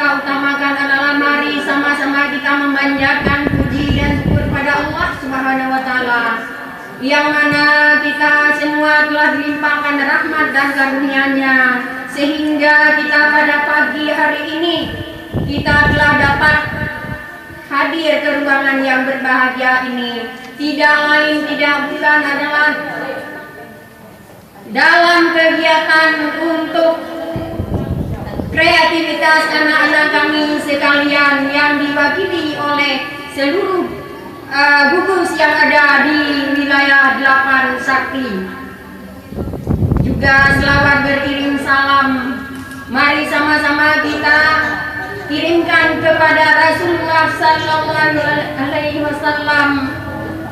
kita utamakan adalah mari sama-sama kita memanjatkan puji dan syukur pada Allah Subhanahu wa Ta'ala, yang mana kita semua telah dilimpahkan rahmat dan karunia-Nya, sehingga kita pada pagi hari ini kita telah dapat hadir ke ruangan yang berbahagia ini. Tidak lain tidak bukan adalah dalam kegiatan untuk kreativitas anak-anak kami sekalian yang diwakili oleh seluruh gugus yang ada di wilayah 8 Sakti. Juga selawat beriring salam, mari sama-sama kita kirimkan kepada Rasulullah Sallallahu Alaihi Wasallam.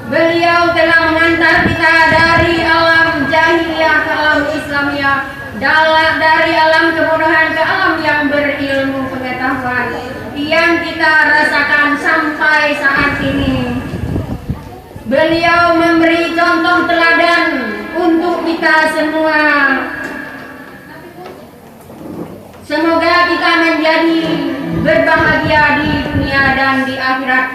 Beliau telah mengantar kita dari alam jahiliyah ke alam Islamiyah, dari alam kebodohan ke alam yang berilmu pengetahuan yang kita rasakan sampai saat ini. Beliau memberi contoh teladan untuk kita semua. Semoga kita menjadi berbahagia di dunia dan di akhirat.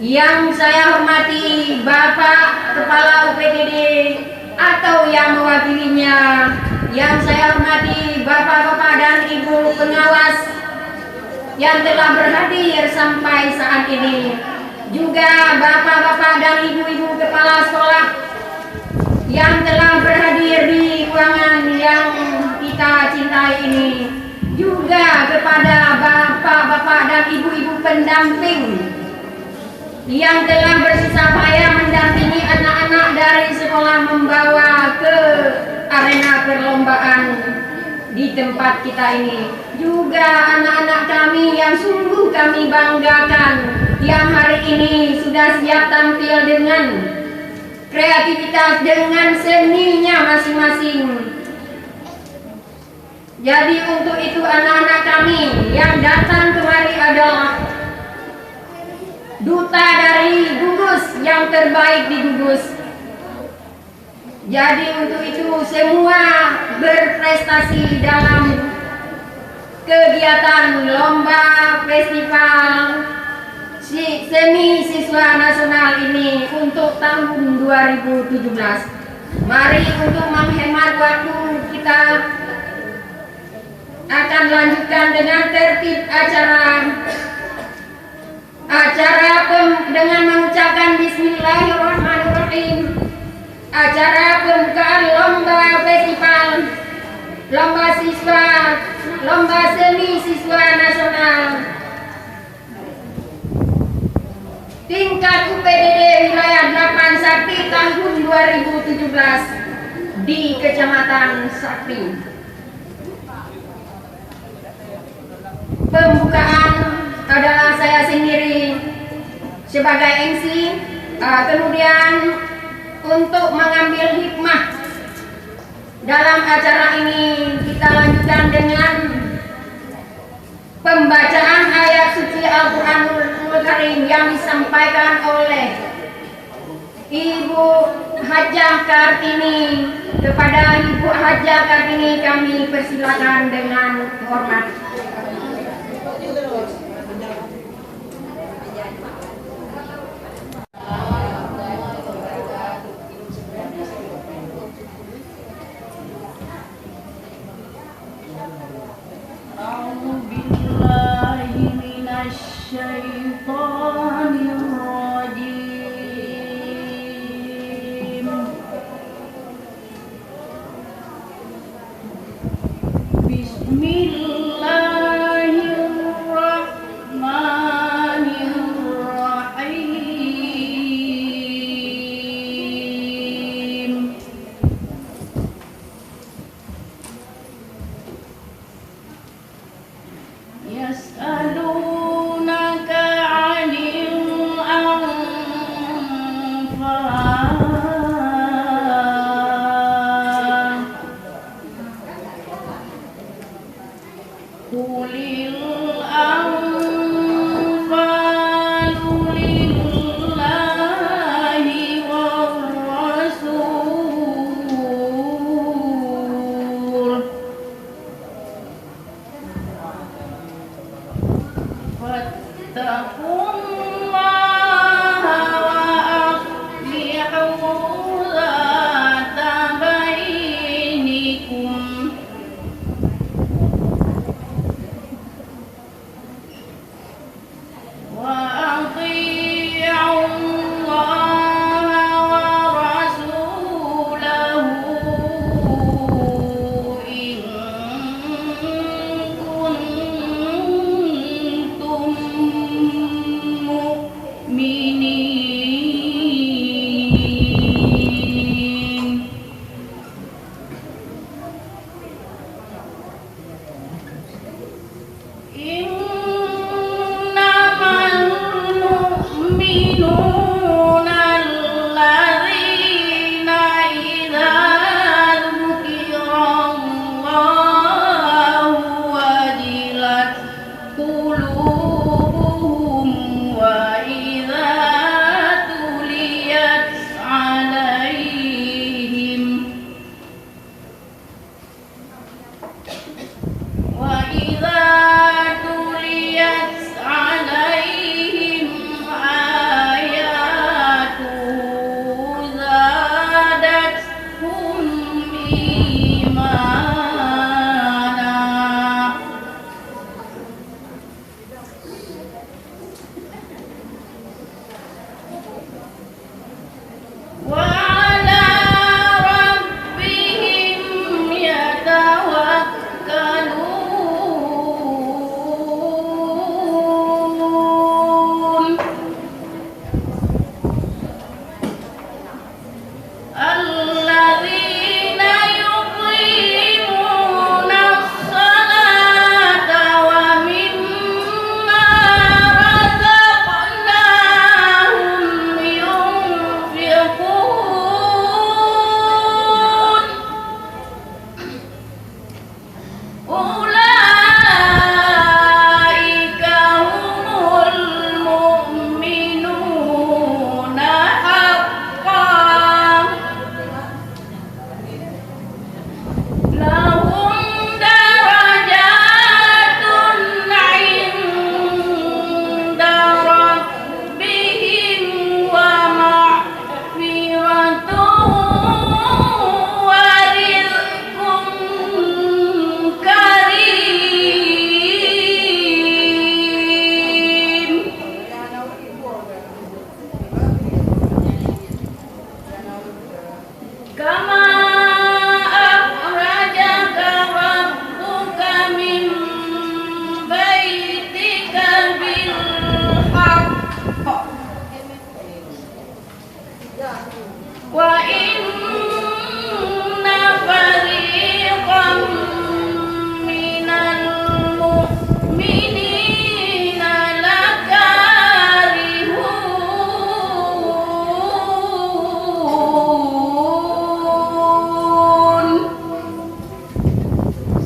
Yang saya hormati Bapak Kepala UPTD atau yang mewakilinya, yang saya hormati Bapak-Bapak dan Ibu pengawas yang telah berhadir sampai saat ini, juga Bapak-Bapak dan Ibu-Ibu kepala sekolah yang telah berhadir di ruangan yang kita cintai ini, juga kepada Bapak-Bapak dan Ibu-Ibu pendamping yang telah bersusah payah mendampingi anak-anak dari sekolah membawa ke arena perlombaan di tempat kita ini. Juga anak-anak kami yang sungguh kami banggakan, yang hari ini sudah siap tampil dengan kreativitas, dengan seninya masing-masing. Jadi untuk itu anak-anak kami yang datang kemari adalah duta dari gugus yang terbaik di gugus. Jadi untuk itu semua berprestasi dalam kegiatan lomba festival seni siswa nasional ini untuk tahun 2017. Mari untuk menghemat waktu kita akan lanjutkan dengan tertib acara dengan mengucapkan Bismillahirrahmanirrahim. Acara pembukaan lomba festival, lomba seni siswa nasional tingkat UPTD wilayah 8 Sakti tahun 2017 di Kecamatan Sakti. Pembukaan adalah saya sendiri sebagai MC, kemudian untuk mengambil hikmah dalam acara ini kita lanjutkan dengan pembacaan ayat suci Al-Quranul Karim yang disampaikan oleh Ibu Hajah Kartini. Kepada Ibu Hajah Kartini kami persilakan dengan hormat. واتقوا الله وأصلحوا ذات بينكم وأطيعوا الله ورسوله إن كنتم مؤمنين. إنما المؤمنون الذين إذا ذكر الله وجلت قلوبهم وإذا تليت عليهم آياته زادتهم إيمانا وعلى ربهم يتوكلون. الذين يقيمون الصلاة ومما رزقناهم ينفقون أولئك هم المؤمنون حقا لهم درجات عند ربهم ومغفرة ورزق كريم. كما أخرجك ربك من بيتك بالحق وإن فريقا من المؤمنين لكارهون.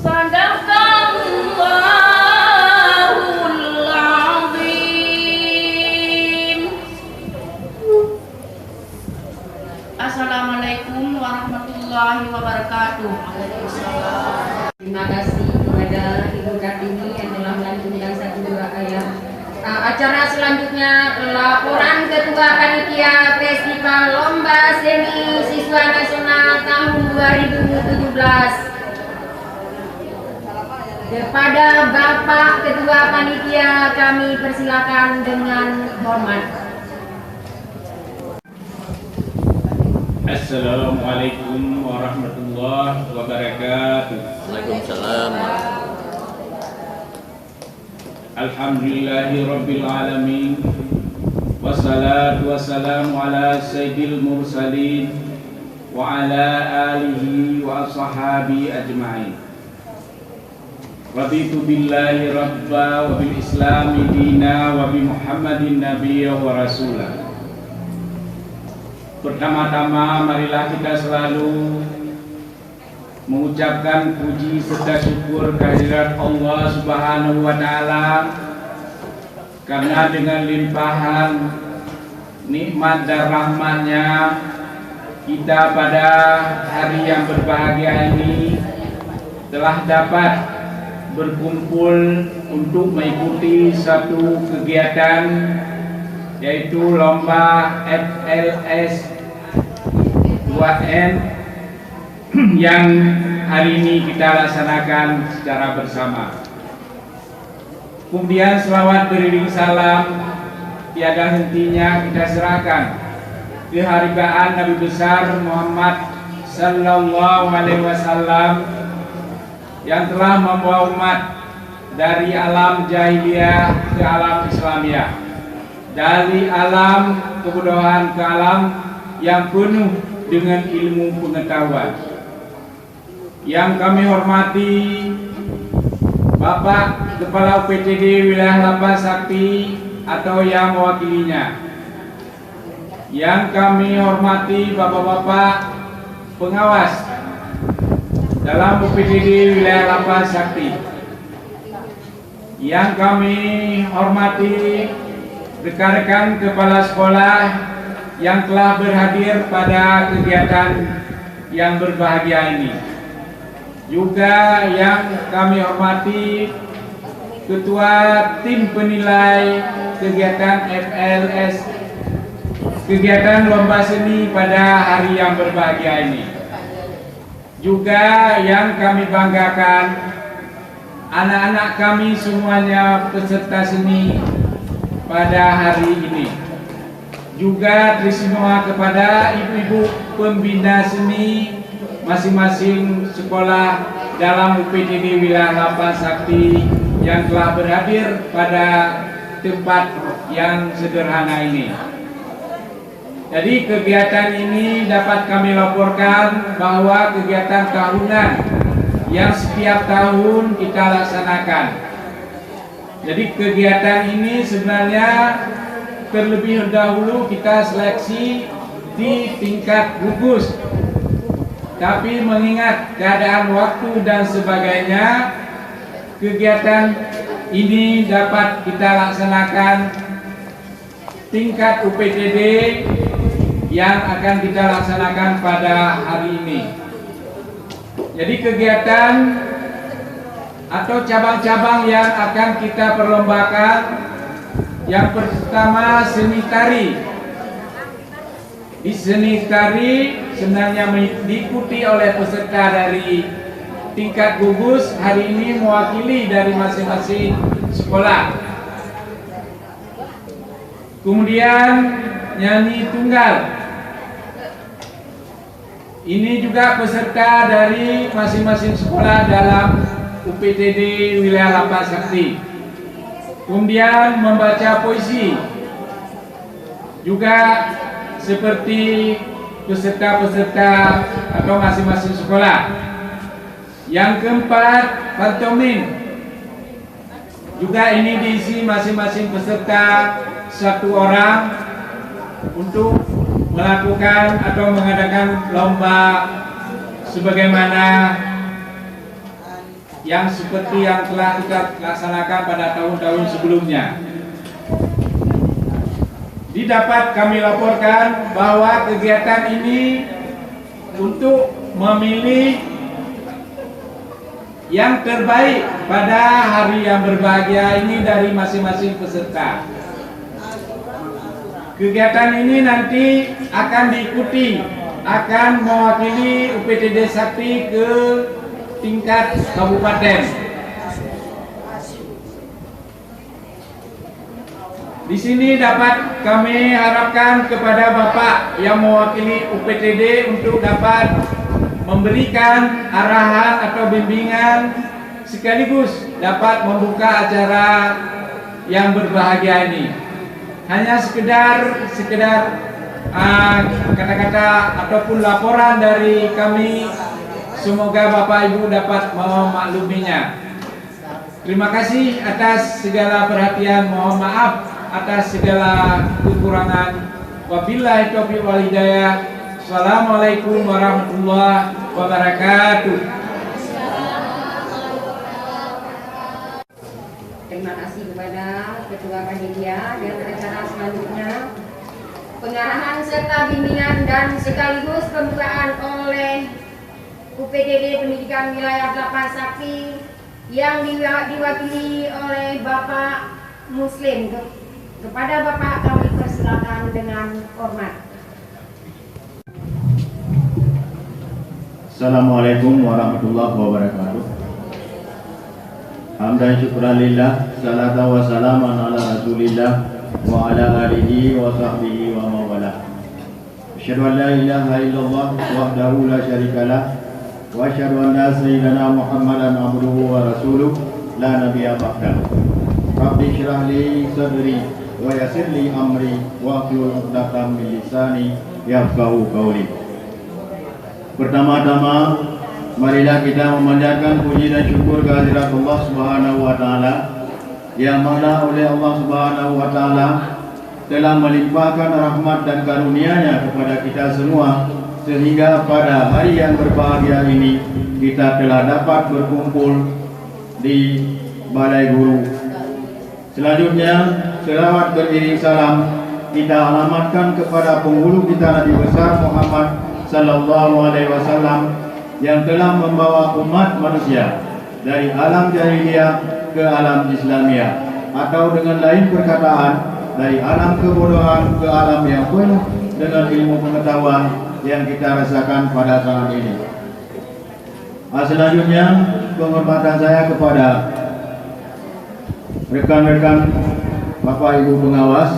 صدق الله العظيم. Assalamualaikum warahmatullahi wabarakatuh. Terima kasih kepada Ibu Kartini yang telah melanjutkan satu rangkaian acara. Selanjutnya laporan Ketua Panitia Festival Lomba Seni Siswa Nasional tahun 2017 kepada Bapak Ketua Panitia kami persilakan dengan hormat. Assalamualaikum warahmatullahi wabarakatuh. Waalaikumsalam. Alhamdulillahi rabbil alamin. Wassalatu wassalamu ala sayyidil mursalin wa ala alihi wa ashabi ajma'in. Raditu billahi rabba wa bil islami dina wa bi Muhammadin nabiyya wa rasulah. Pertama-tama marilah kita selalu mengucapkan puji serta syukur kehadirat Allah Subhanahu wa taala, karena dengan limpahan nikmat dan rahmat-Nya kita pada hari yang berbahagia ini telah dapat berkumpul untuk mengikuti satu kegiatan yaitu lomba FLS 2N yang hari ini kita laksanakan secara bersama. Kemudian selawat beriring salam tiada hentinya kita serahkan keharibaan Nabi besar Muhammad Sallallahu Alaihi Wasallam yang telah membawa umat dari alam jahiliyah ke alam Islamiyah, dari alam kebodohan ke alam yang penuh dengan ilmu pengetahuan. Yang kami hormati Bapak Kepala UPTD Wilayah Lapas Sakti atau yang mewakilinya. Yang kami hormati Bapak-bapak pengawas dalam UPTD Wilayah Lapas Sakti. Yang kami hormati rekan-rekan kepala sekolah yang telah berhadir pada kegiatan yang berbahagia ini. Juga yang kami hormati Ketua Tim Penilai kegiatan FLS, kegiatan lomba seni pada hari yang berbahagia ini. Juga yang kami banggakan, anak-anak kami semuanya peserta seni pada hari ini. Juga terima kepada ibu-ibu pembina seni masing-masing sekolah dalam UPTD Wilayah Lapas Sakti yang telah berhadir pada tempat yang sederhana ini. Jadi kegiatan ini dapat kami laporkan bahwa kegiatan tahunan yang setiap tahun kita laksanakan. Jadi kegiatan ini sebenarnya terlebih dahulu kita seleksi di tingkat gugus, tapi mengingat keadaan waktu dan sebagainya, kegiatan ini dapat kita laksanakan tingkat UPTD yang akan kita laksanakan pada hari ini. Jadi kegiatan atau cabang-cabang yang akan kita perlombakan, yang pertama seni tari. Di seni tari sebenarnya diikuti oleh peserta dari tingkat gugus, hari ini mewakili dari masing-masing sekolah. Kemudian nyanyi tunggal, ini juga peserta dari masing-masing sekolah dalam UPTD Wilayah Lapas Sakti. Kemudian membaca puisi, juga seperti peserta-peserta atau masing-masing sekolah. Yang keempat, pantomim, juga ini diisi masing-masing peserta satu orang untuk melakukan atau mengadakan lomba sebagaimana yang seperti yang telah kita laksanakan pada tahun-tahun sebelumnya. Didapat kami laporkan bahwa kegiatan ini untuk memilih yang terbaik pada hari yang berbahagia ini dari masing-masing peserta. Kegiatan ini nanti akan diikuti, akan mewakili UPTD Sakti ke tingkat kabupaten. Di sini dapat kami harapkan kepada Bapak yang mewakili UPTD untuk dapat memberikan arahan atau bimbingan sekaligus dapat membuka acara yang berbahagia ini. Hanya sekedar kata-kata ataupun laporan dari kami. Semoga Bapak Ibu dapat memakluminya. Terima kasih atas segala perhatian. Mohon maaf atas segala kekurangan. Wabillahi taufiq wal hidayah. Assalamualaikum warahmatullahi wabarakatuh. Terima kasih kepada Ketua Panitia dan acara selanjutnya. Pengarahan serta bimbingan dan sekaligus pembukaan oleh UPTD Pendidikan Wilayah Lapas Sakti yang diwakili oleh Bapak Muslim. Kepada Bapak kami persilakan dengan hormat. Assalamualaikum warahmatullahi wabarakatuh. Hamdan syukran lillah, salatan wa salaman ala rasulillah wa ala alihi wa sahbihi wa mawala. Asyhadu an la ilaha illallah wahdahu la syarikalah wa asyhadu anna sayyidana Muhammadan abduhu wa rasuluh la nabiyya ba'dah. Rabbi shrah li sadri wa yassir li amri wa hlul 'uqdatam min lisani yafqahu qawli. Pertama-tama marilah kita memanjatkan puji dan syukur kehadirat Allah Subhanahu wa taala yang mana oleh Allah Subhanahu wa taala telah melimpahkan rahmat dan karunia-Nya kepada kita semua sehingga pada hari yang berbahagia ini kita telah dapat berkumpul di Balai Guru. Selanjutnya selawat beriring salam kita alamatkan kepada penghulu kita Nabi besar Muhammad sallallahu alaihi wasallam yang telah membawa umat manusia dari alam jahiliyah ke alam Islamiyah, atau dengan lain perkataan dari alam kebodohan ke alam yang penuh dengan ilmu pengetahuan yang kita rasakan pada saat ini. Selanjutnya penghormatan saya kepada rekan-rekan Bapak Ibu pengawas,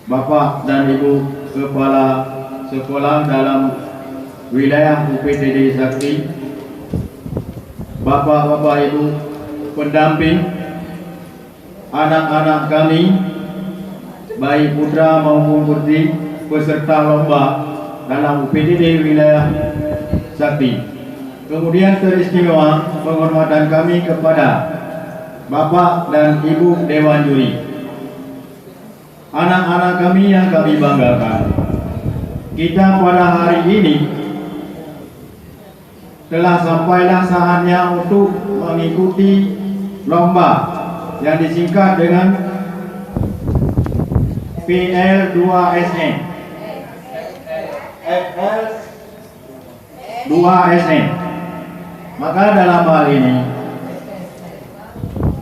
Bapak dan Ibu kepala sekolah dalam wilayah UPTD Sakti, Bapak-bapak Ibu pendamping, anak-anak kami baik putra maupun putri peserta lomba dalam UPTD wilayah Sakti. Kemudian teristimewa penghormatan kami kepada Bapak dan Ibu Dewan Juri, anak-anak kami yang kami banggakan. Kita pada hari ini telah sampailah saatnya untuk mengikuti lomba yang disingkat dengan PL2SN. FL2SN. Maka dalam hal ini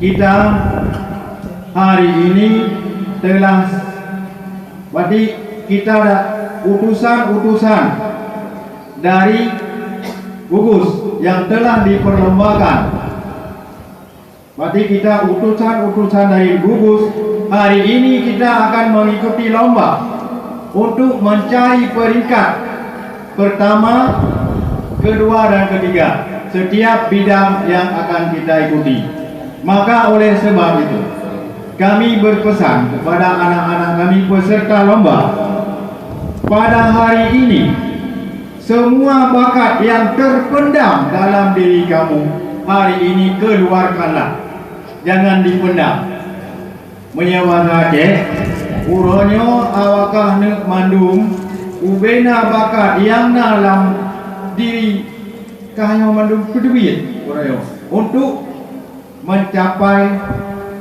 kita hari ini telah berarti kita ada utusan-utusan dari gugus yang telah diperlombakan. Berarti kita utusan-utusan dari gugus hari ini kita akan mengikuti lomba untuk mencari peringkat pertama, kedua dan ketiga setiap bidang yang akan kita ikuti. Maka oleh sebab itu kami berpesan kepada anak-anak kami peserta lomba pada hari ini, semua bakat yang terpendam dalam diri kamu hari ini keluarkanlah, jangan dipendam. Menyewa Aceh, uronyo awakah nek mandum, ubena bakat yang dalam diri kahyo mandum keduit, uronyo untuk mencapai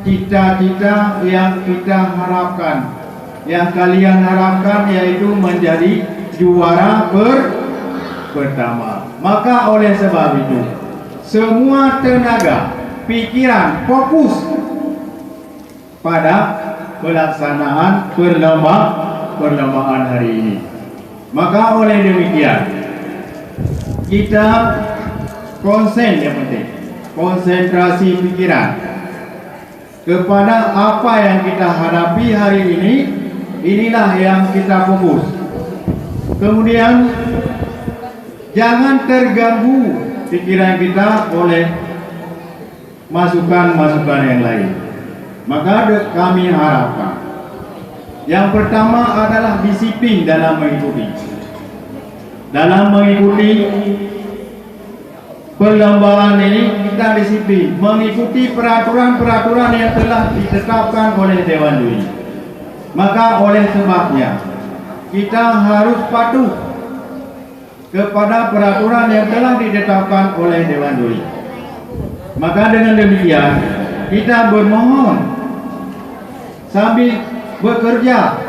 cita-cita yang kita harapkan, yang kalian harapkan, yaitu menjadi juara pertama. Maka oleh sebab itu semua tenaga, pikiran fokus pada pelaksanaan perlombaan hari ini. Maka oleh demikian kita yang penting konsentrasi pikiran kepada apa yang kita hadapi hari ini. Inilah yang kita fokus. Kemudian jangan terganggu pikiran kita oleh masukan-masukan yang lain. Maka kami harapkan yang pertama adalah disiplin dalam mengikuti. Dalam mengikuti perlombaan ini kita disiplin mengikuti peraturan-peraturan yang telah ditetapkan oleh Dewan Juri. Maka oleh sebabnya kita harus patuh kepada peraturan yang telah ditetapkan oleh Dewan Juri. Maka dengan demikian kita bermohon sambil bekerja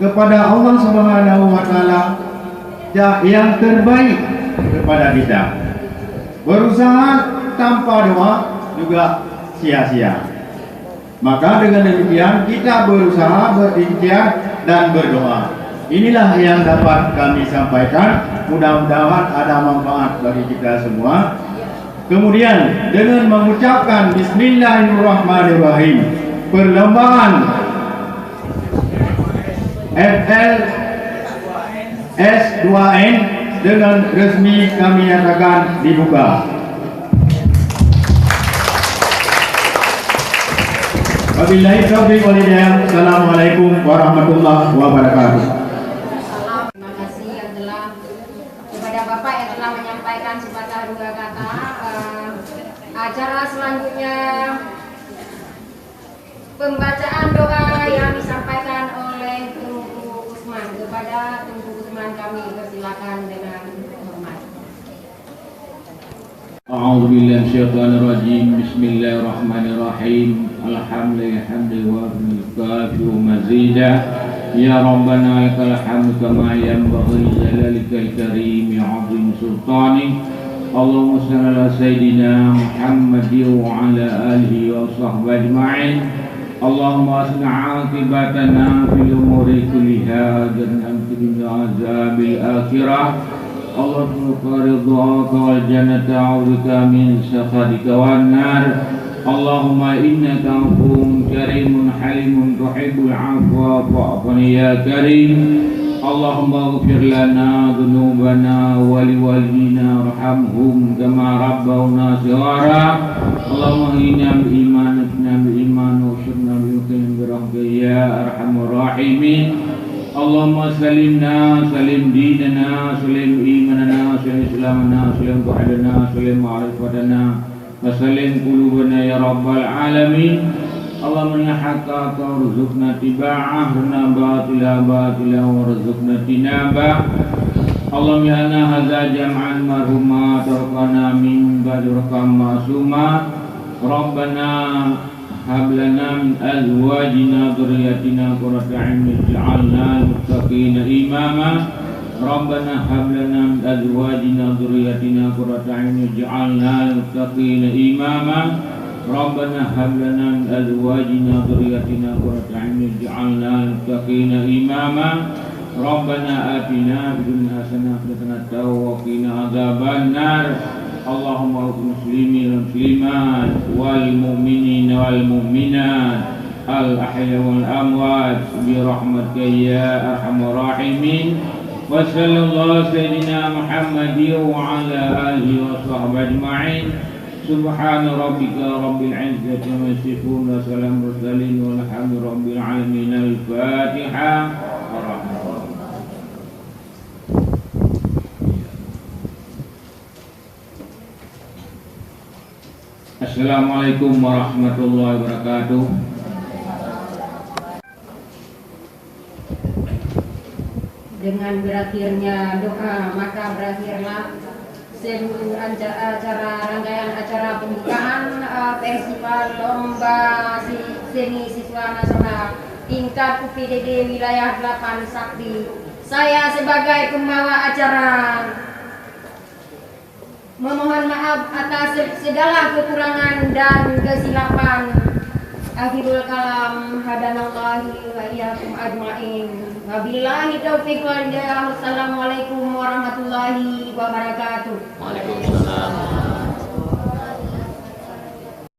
kepada Allah Subhanahu wa taala yang terbaik kepada kita. Berusaha tanpa doa juga sia-sia. Maka dengan demikian kita berusaha, berikhtiar dan berdoa. Inilah yang dapat kami sampaikan. Mudah-mudahan ada manfaat bagi kita semua. Kemudian dengan mengucapkan Bismillahirrahmanirrahim, perlombaan FL S2N dengan resmi kami nyatakan dibuka. Wabillahi taufiq wal hidayah. Assalamualaikum warahmatullahi wabarakatuh. Terima kasih yang telah kepada Bapak yang telah menyampaikan sepatah dua kata. Acara selanjutnya pembacaan doa yang disampaikan oleh Tunku Usman. Kepada Tunku Usman kami persilakan dengan hormat. A'udzu billahi minasyaitonir rajim. Bismillahirrahmanirrahim. Alhamdulillah wa mazida. Ya Rabbana lakal hamdu kama yanbaghi li jalalikal karim 'azim sultanik. Allahumma shalli ala sayyidina Muhammad wa ala alihi wa sahbihi ajma'in. Allahumma asna 'aqibatana fil umuri kulliha janna min azabil akhirah. Allahumma ridhaka wal jannata a'udzubika min sakhatika wan nar. Allahumma innaka 'afuwwun karimun halimun tuhibbul 'afwa fa'fu ya karim. Allahumma ighfir lana dhunubana wa liwalidina warhamhum kama rabbawna shighara. Allahumma inna bil iman wa shurna bil yakin bi rahmatika ya arhamar rahimin. Allahumma salimna salim dinana salim imanana salim islamana salim tauhidana salim ma'rifatana wa salim qulubana ya rabbal alamin. Allahumma ya haqqaka warzuqna tiba'ah wa batila warzuqna tinaba. Allahumma ya anna hadza jam'an marhuma tarqana min ba'di rakam ma'suma. Rabbana hab lana min azwajina dhurriyyatina qurrata a'yun waj'alna lil muttaqina imama. Rabbana hab lana min azwajina dhurriyyatina qurrata a'yun waj'alna lil muttaqina imama. Rabbana hab lana min azwajina dhurriyyatina qurrata a'yun waj'alna lil muttaqina imama. Rabbana atina fid dunya hasanah wa qina adzaban nar. Allahumma ighfir muslimin wal muslimat wal mu'minin wal mu'minat al ahya wal amwat bi rahmatika ya arhamar rahimin. Wa sallallahu sayyidina Muhammadin wa ala alihi wa sahbihi ajma'in. Subhana rabbika rabbil izzati amma yasifun wa salamun mursalin walhamdulillahi rabbil alamin. Al-Fatihah. Assalamualaikum warahmatullahi wabarakatuh. Dengan berakhirnya doa maka berakhirlah seluruh acara rangkaian acara pembukaan festival lomba seni siswa nasional tingkat UPDD wilayah 8 Sakti. Saya sebagai pembawa acara memohon maaf atas segala kekurangan dan kesilapan. Akhirul kalam, hadanallahi wa iyyakum ajma'in. Wabillahi taufiq wal hidayah. Assalamualaikum warahmatullahi wabarakatuh. Waalaikumsalam.